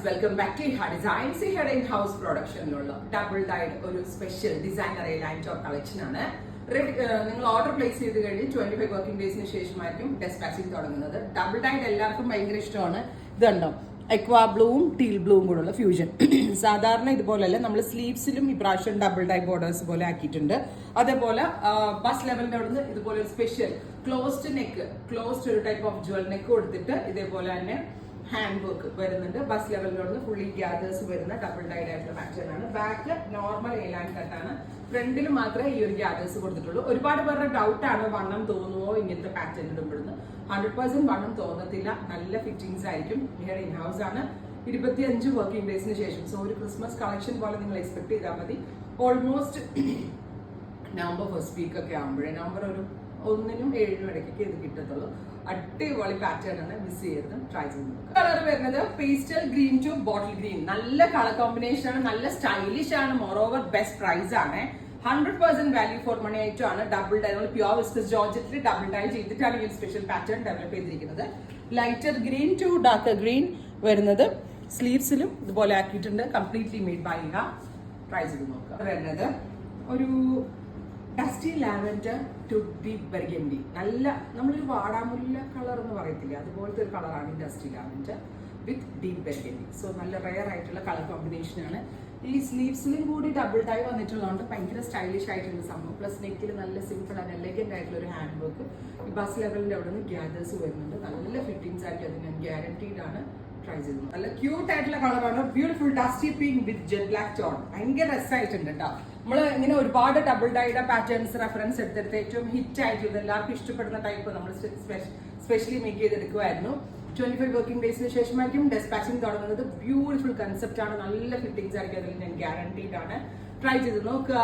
Welcome back to ഹാ designs. Here in house പ്രൊഡക്ഷനിലുള്ള double dyed ഒരു special designer line top collection ആണ്. നിങ്ങൾ ഓർഡർ പ്ലേസ് ചെയ്ത് കഴിഞ്ഞ് 25 വർക്കിംഗ് ഡേയ്സിന് ശേഷമായിരിക്കും ഡെസ്പാച്ചിങ് തുടങ്ങുന്നത്. ഡബിൾ ഡൈഡ് എല്ലാവർക്കും ഭയങ്കര ഇഷ്ടമാണ്. ഇത് കണ്ടോ, എക്വാ ബ്ലൂവും ടീൽ ബ്ലൂവും കൂടെയുള്ള ഫ്യൂഷൻ. സാധാരണ ഇതുപോലെയല്ല, നമ്മൾ സ്ലീവ്സിലും ഇപ്രാവശ്യം ഡബിൾ ഡൈ ബോർഡേഴ്സ് പോലെ ആക്കിയിട്ടുണ്ട്. അതേപോലെ ബസ് ലെവലിന്റെ അവിടെ നിന്ന് ഇതുപോലെ ഒരു സ്പെഷ്യൽ ക്ലോസ്ഡ് നെക്ക്, ക്ലോസ്ഡ് ഒരു ടൈപ്പ് ഓഫ് ജ്വൽ നെക്ക് കൊടുത്തിട്ട് ഇതേപോലെ തന്നെ ഹാൻഡ് വർക്ക് വരുന്നുണ്ട്. ബസ് ലെവലിനോട് ഫുള്ളി ഗ്യാദേഴ്സ് വരുന്ന ഡബിൾ ഡൈഡ് ആയിട്ടുള്ള പാറ്റേൺ ആണ്. ബാക്ക് നോർമൽ എലാൻ കട്ടാണ്. ഫ്രണ്ടിൽ മാത്രമേ ഈ ഒരു ഗ്യാദേഴ്സ് കൊടുത്തിട്ടുള്ളൂ. ഒരുപാട് പേരുടെ ഡൗട്ട് ആണ് വണ്ണം തോന്നുമോ ഇങ്ങനത്തെ പാറ്റേൺ ഇടുമ്പോഴെന്ന്. 100% വണ്ണം തോന്നത്തില്ല. നല്ല ഫിറ്റിംഗ്സ് ആയിരിക്കും. ഹിയർ ഇൻ ഹൗസ് ആണ്. 25 വർക്കിംഗ് ഡേയ്സിന് ശേഷം. സോ ഒരു ക്രിസ്മസ് കളക്ഷൻ പോലെ നിങ്ങൾ എക്സ്പെക്ട് ചെയ്താൽ മതി. ഓൾമോസ്റ്റ് നവംബർ ഫസ്റ്റ് വീക്ക് ഒക്കെ ആകുമ്പോഴേ, നവംബർ ഒരു 1-നും 7-നും ഇടയ്ക്കൊക്കെ ഇത് കിട്ടത്തുള്ളൂ. അടിപൊളി പാറ്റേൺ ആണ്. മിസ് ചെയ്ത് ട്രൈ ചെയ്ത് കളർ വരുന്നത് pastel green to bottle green. നല്ല കളർ കോമ്പിനേഷൻ ആണ്. നല്ല സ്റ്റൈലിഷ് ആണ്. മോറോവർ ബെസ്റ്റ് പ്രൈസ് ആണ്. 100% വാല്യൂ ഫോർ മണി ആയിട്ടും ആണ്. ഡബിൾ ഡൈ, പ്യോർ വിസ്കസ് ജോർജറ്റിൽ ഡബിൾ ഡൈ ചെയ്തിട്ടാണ് ഈ സ്പെഷ്യൽ പാറ്റേൺ ഡെവലപ്പ് ചെയ്തിരിക്കുന്നത്. Lighter green to darker green വരുന്നത് സ്ലീവ്സിലും ഇതുപോലെ ആക്കിയിട്ടുണ്ട്. കംപ്ലീറ്റ്ലി മെയ്ഡ് ബൈ ട്രൈ ചെയ്ത് നോക്കുക. വരുന്നത് ഒരു dusty lavender to deep burgundy. നല്ല നമ്മളൊരു വാടാമുല്ല കളർ എന്ന് പറയത്തില്ലേ, അതുപോലത്തെ ഒരു കളറാണ് ഈ ഡസ്റ്റി ലാവൻഡർ വിത്ത് ഡീപ് ബർഗൻഡി. സോ നല്ല റെയർ ആയിട്ടുള്ള കളർ കോമ്പിനേഷൻ ആണ്. ഈ സ്ലീവ്സിലും കൂടി ഡബിൾ ടൈ വന്നിട്ടുള്ളതുകൊണ്ട് ഭയങ്കര സ്റ്റൈലിഷ് ആയിട്ടുണ്ട് സംഭവം. പ്ലസ് നെക്കിൽ നല്ല സിമ്പിൾ ആൻഡ് എലഗന്റ് ആയിട്ടുള്ള ഒരു ഹാൻഡ് വർക്ക്. ഈ ബസ് ലെവലിന്റെ അവിടെ നിന്ന് ഗ്യാദേഴ്സ് വരുന്നുണ്ട്. നല്ല ഫിറ്റിംഗ്സ് ആയിട്ട് അത് ഞാൻ ഗ്യാരണ്ടീഡ് ആണ്. ട്രൈ ചെയ്തു. നല്ല ക്യൂട്ട് ആയിട്ടുള്ള കളറാണ്. ബ്യൂട്ടിഫുൾ ഡസ്റ്റി പിങ്ക് വിത്ത് ജെറ്റ് ബ്ലാക്ക് ടോൺ. ഭയങ്കര രസമായിട്ടുണ്ട് കേട്ടോ. നമ്മൾ ഇങ്ങനെ ഒരുപാട് ഡബിൾ ഡൈയുടെ പാറ്റേൺസ് റെഫറൻസ് എടുത്തെടുത്ത് ഏറ്റവും ഹിറ്റ് ആയിട്ടുള്ളത് എല്ലാവർക്കും ഇഷ്ടപ്പെടുന്ന ടൈപ്പ് നമ്മൾ സ്പെഷ്യലി മേക്ക് ചെയ്തെടുക്കുമായിരുന്നു. 25 വർക്കിംഗ് ഡേയ്സിന് ശേഷമായിരിക്കും ഡെസ്പാച്ചിങ് തുടങ്ങുന്നത്. ബ്യൂട്ടിഫുൾ കൺസെപ്റ്റ് ആണ്. നല്ല ഫിറ്റിംഗ്സ് ആയിരിക്കും. അതിൽ ഞാൻ ഗ്യാരണ്ടീഡ് ആണ്. ട്രൈ ചെയ്ത് നോക്കുക.